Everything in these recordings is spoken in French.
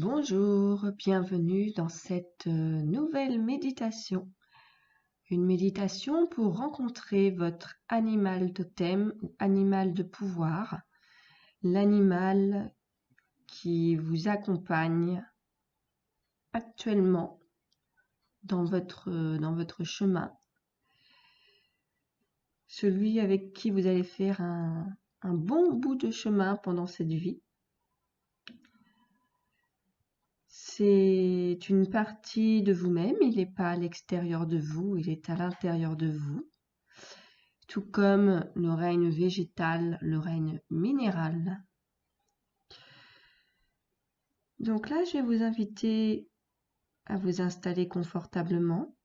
Bonjour, bienvenue dans cette nouvelle méditation. Une méditation pour rencontrer votre animal totem ou animal de pouvoir, l'animal qui vous accompagne actuellement dans votre chemin, celui avec qui vous allez faire un bon bout de chemin pendant cette vie. C'est une partie de vous-même, il n'est pas à l'extérieur de vous, il est à l'intérieur de vous, tout comme le règne végétal, le règne minéral. Donc là, je vais vous inviter à vous installer confortablement.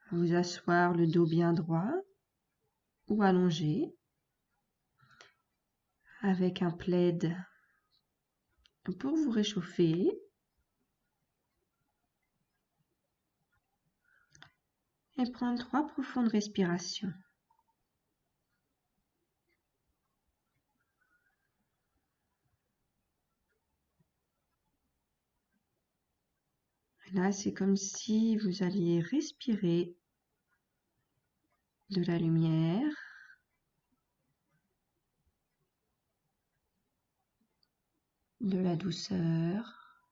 À vous asseoir le dos bien droit ou allongé, avec un plaid pour vous réchauffer. Et prendre 3 profondes respirations. Là, c'est comme si vous alliez respirer de la lumière, de la douceur,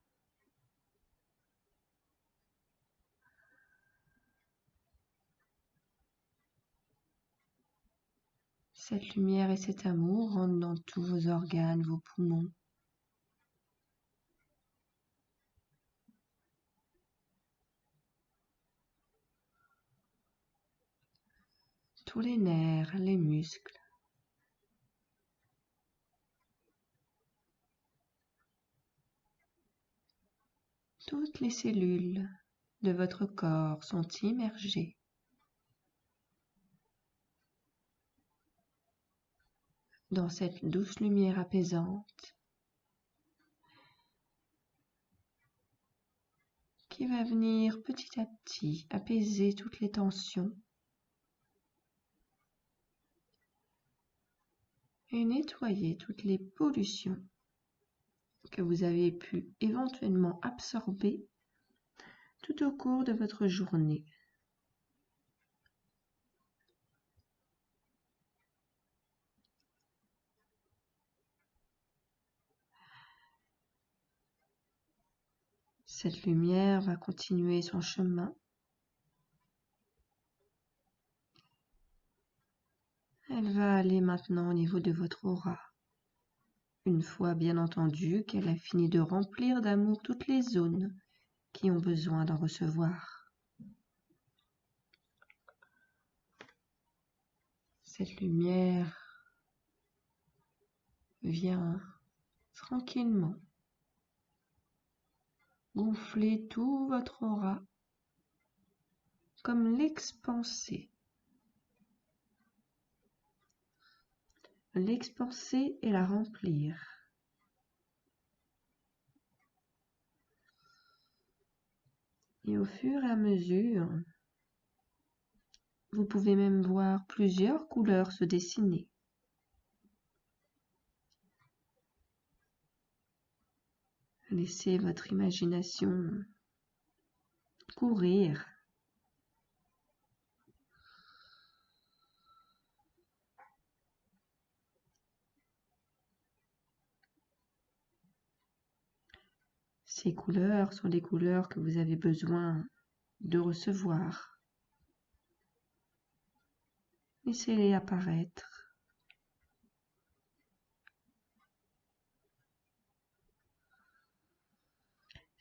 cette lumière et cet amour rentrent dans tous vos organes, vos poumons. Tous les nerfs, les muscles. Toutes les cellules de votre corps sont immergées dans cette douce lumière apaisante qui va venir petit à petit apaiser toutes les tensions et nettoyer toutes les pollutions que vous avez pu éventuellement absorber tout au cours de votre journée. Cette lumière va continuer son chemin. Elle va aller maintenant au niveau de votre aura. Une fois bien entendu qu'elle a fini de remplir d'amour toutes les zones qui ont besoin d'en recevoir. Cette lumière vient tranquillement gonfler tout votre aura comme l'expanser. L'expanser et la remplir. Et au fur et à mesure, vous pouvez même voir plusieurs couleurs se dessiner. Laissez votre imagination courir. Ces couleurs sont les couleurs que vous avez besoin de recevoir. Laissez-les apparaître.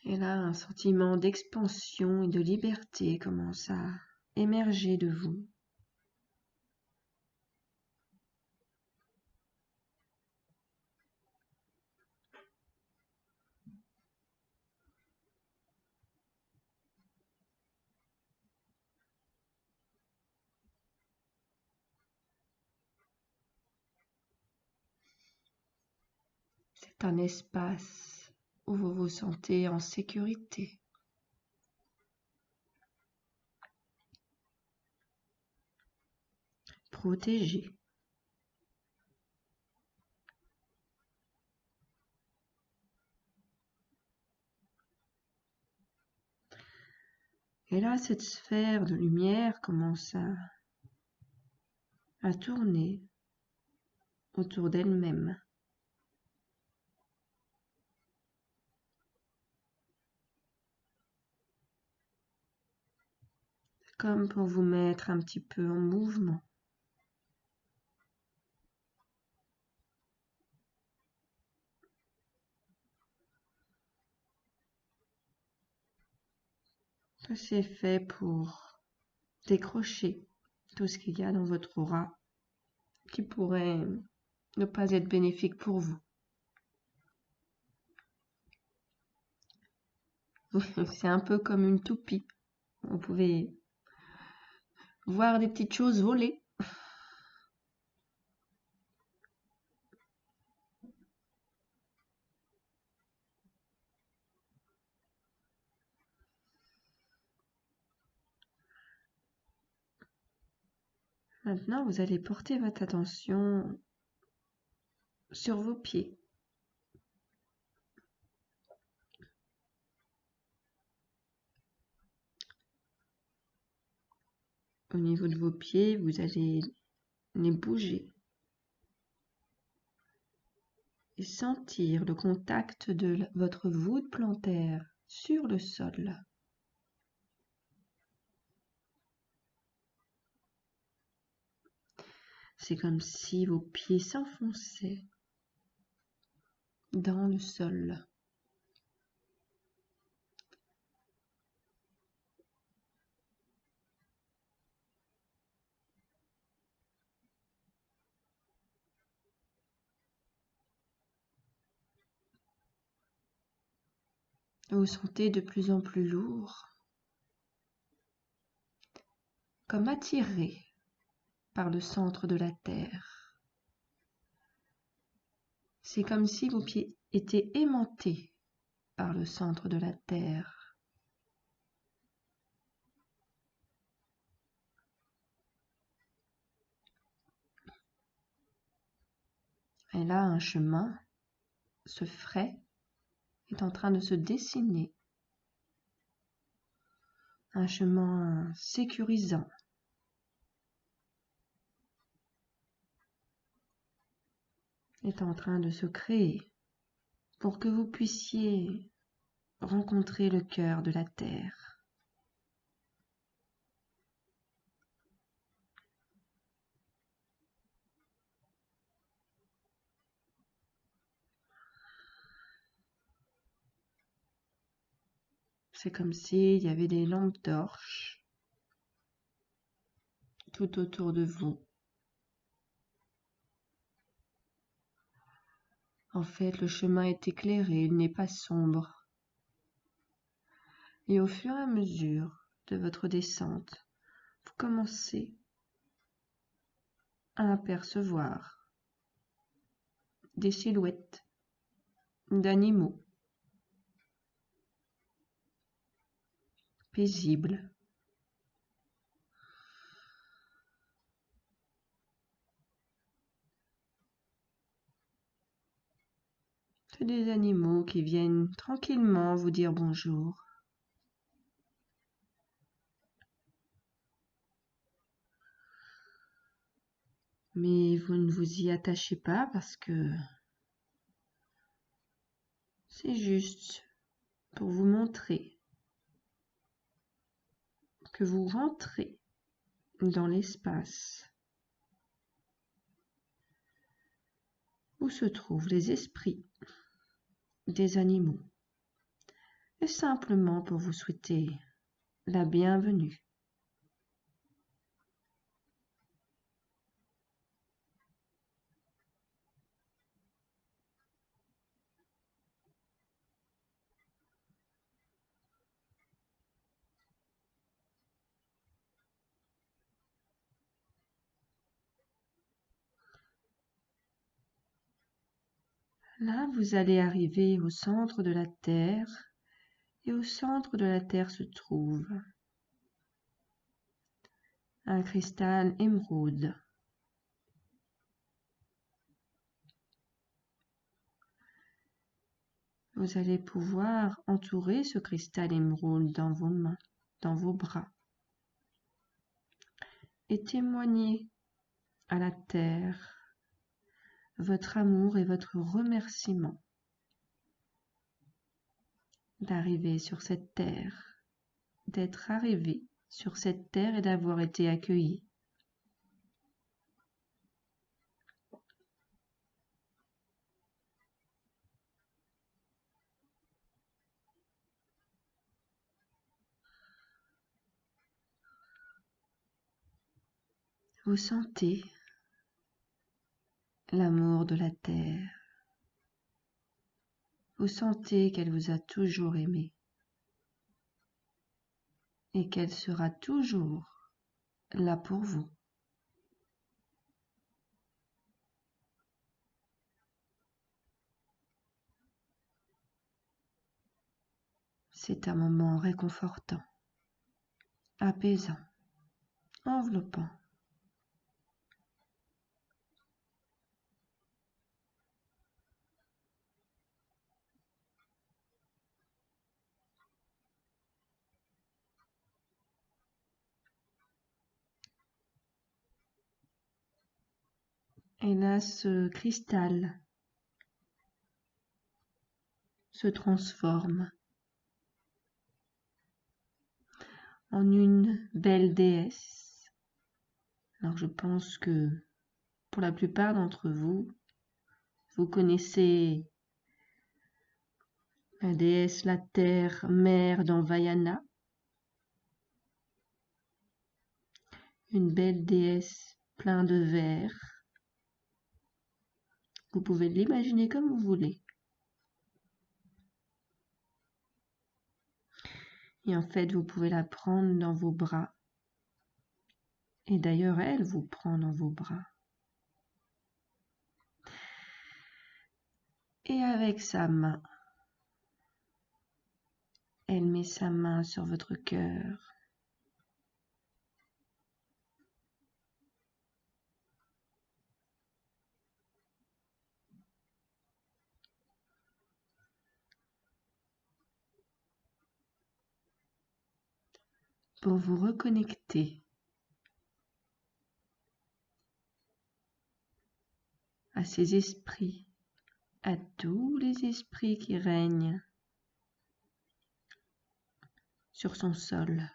Et là, un sentiment d'expansion et de liberté commence à émerger de vous. C'est un espace où vous vous sentez en sécurité. Protégé. Et là, cette sphère de lumière commence à tourner autour d'elle-même. Comme pour vous mettre un petit peu en mouvement. C'est fait pour décrocher tout ce qu'il y a dans votre aura qui pourrait ne pas être bénéfique pour vous. C'est un peu comme une toupie. Vous pouvez voir des petites choses voler. Maintenant, vous allez porter votre attention sur vos pieds. Au niveau de vos pieds, vous allez les bouger et sentir le contact de votre voûte plantaire sur le sol. C'est comme si vos pieds s'enfonçaient dans le sol. Vous vous sentez de plus en plus lourd, comme attiré par le centre de la Terre. C'est comme si vos pieds étaient aimantés par le centre de la Terre. Et là, un chemin, ce frais, est en train de se dessiner. Un chemin sécurisant. Est en train de se créer pour que vous puissiez rencontrer le cœur de la Terre. C'est comme s'il y avait des lampes torches tout autour de vous. En fait, le chemin est éclairé, il n'est pas sombre. Et au fur et à mesure de votre descente, vous commencez à apercevoir des silhouettes d'animaux paisibles. C'est des animaux qui viennent tranquillement vous dire bonjour. Mais vous ne vous y attachez pas parce que c'est juste pour vous montrer que vous rentrez dans l'espace où se trouvent les esprits des animaux, et simplement pour vous souhaiter la bienvenue. Là, vous allez arriver au centre de la Terre, et au centre de la Terre se trouve un cristal émeraude. Vous allez pouvoir entourer ce cristal émeraude dans vos mains, dans vos bras et témoignez à la terre votre amour et votre remerciement d'arriver sur cette terre, d'être arrivé sur cette terre et d'avoir été accueilli. Vous sentez l'amour de la terre. Vous sentez qu'elle vous a toujours aimé et qu'elle sera toujours là pour vous. C'est un moment réconfortant, apaisant, enveloppant. Et là, ce cristal se transforme en une belle déesse. Alors je pense que pour la plupart d'entre vous, vous connaissez la déesse, la terre, mère dans Vaiana. Une belle déesse plein de verre. Vous pouvez l'imaginer comme vous voulez. Et en fait, vous pouvez la prendre dans vos bras. Et d'ailleurs, elle vous prend dans vos bras. Et avec sa main, elle met sa main sur votre cœur. Pour vous reconnecter à ces esprits, à tous les esprits qui règnent sur son sol.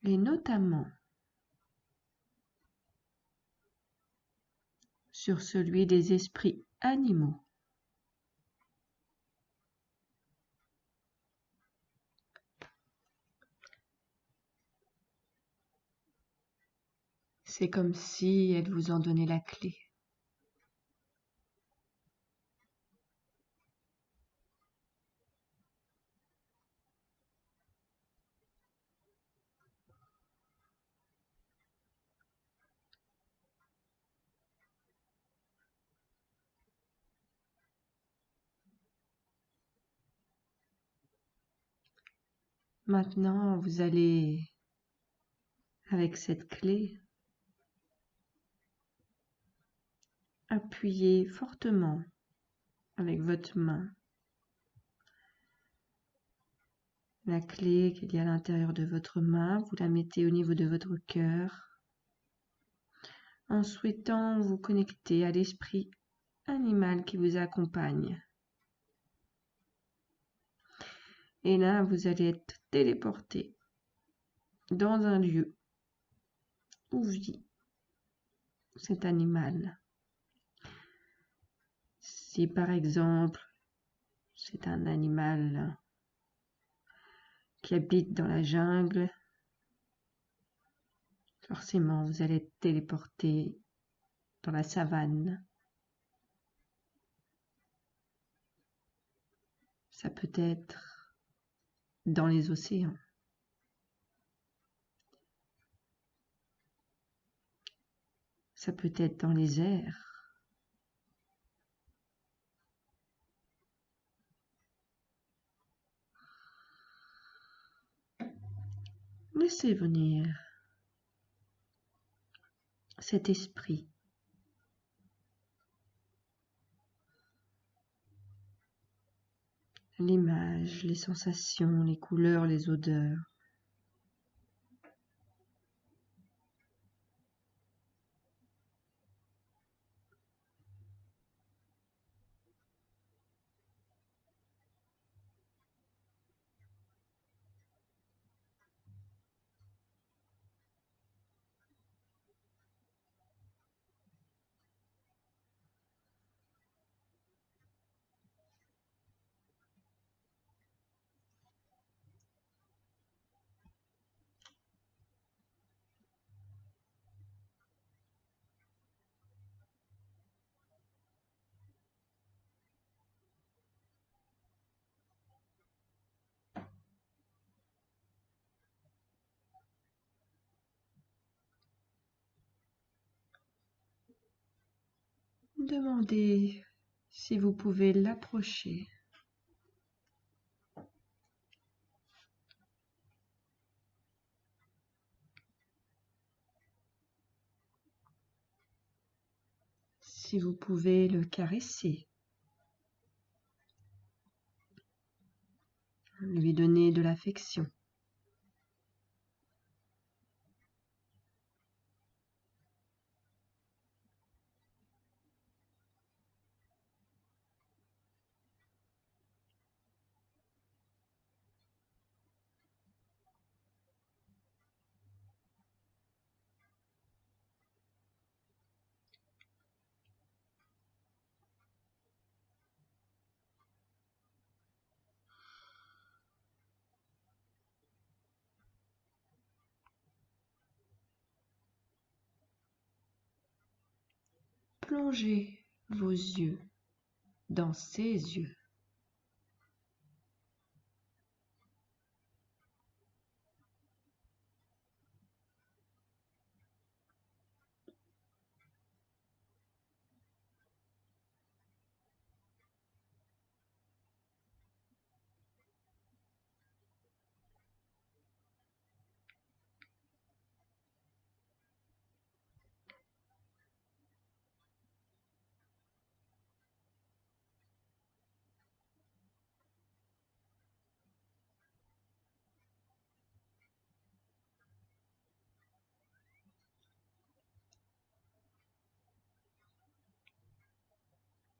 Et notamment sur celui des esprits animaux. C'est comme si elle vous en donnait la clé. Maintenant, vous allez, avec cette clé, appuyer fortement avec votre main la clé qu'il y a à l'intérieur de votre main. Vous la mettez au niveau de votre cœur en souhaitant vous connecter à l'esprit animal qui vous accompagne. Et là, vous allez être téléporté dans un lieu où vit cet animal. Si par exemple, c'est un animal qui habite dans la jungle, forcément vous allez être téléporté dans la savane. Ça peut être dans les océans. Ça peut être dans les airs. Laissez venir cet esprit l'image, les sensations, les couleurs, les odeurs. Demandez si vous pouvez l'approcher. Si vous pouvez le caresser, lui donner de l'affection. Plongez vos yeux dans ses yeux.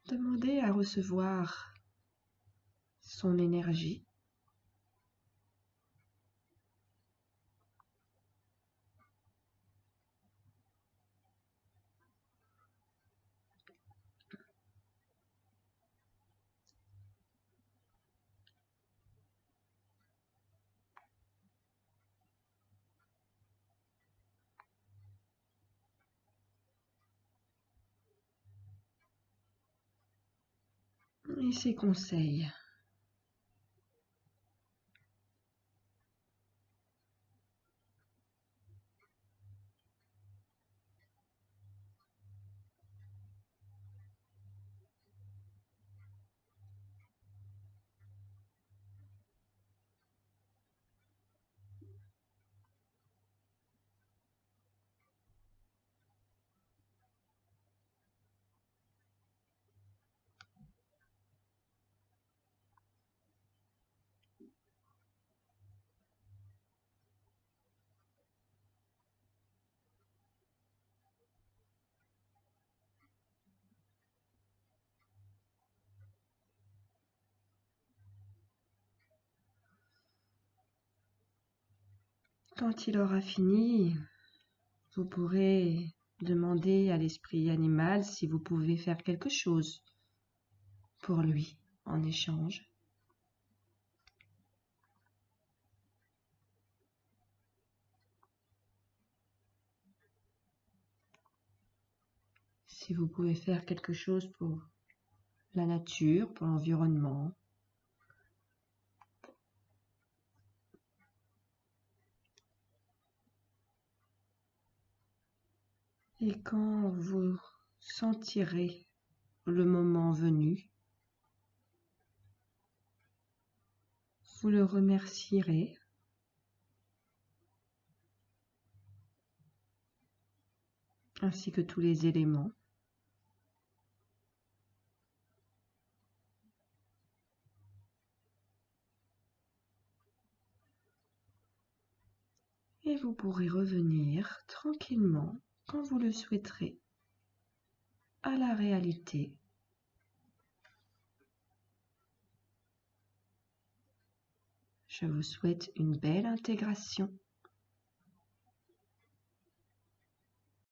Demandez à recevoir son énergie. Et ses conseils. Quand il aura fini, vous pourrez demander à l'esprit animal si vous pouvez faire quelque chose pour lui en échange. Si vous pouvez faire quelque chose pour la nature, pour l'environnement. Et quand vous sentirez le moment venu, vous le remercierez ainsi que tous les éléments. et vous pourrez revenir tranquillement, quand vous le souhaiterez, à la réalité. Je vous souhaite une belle intégration.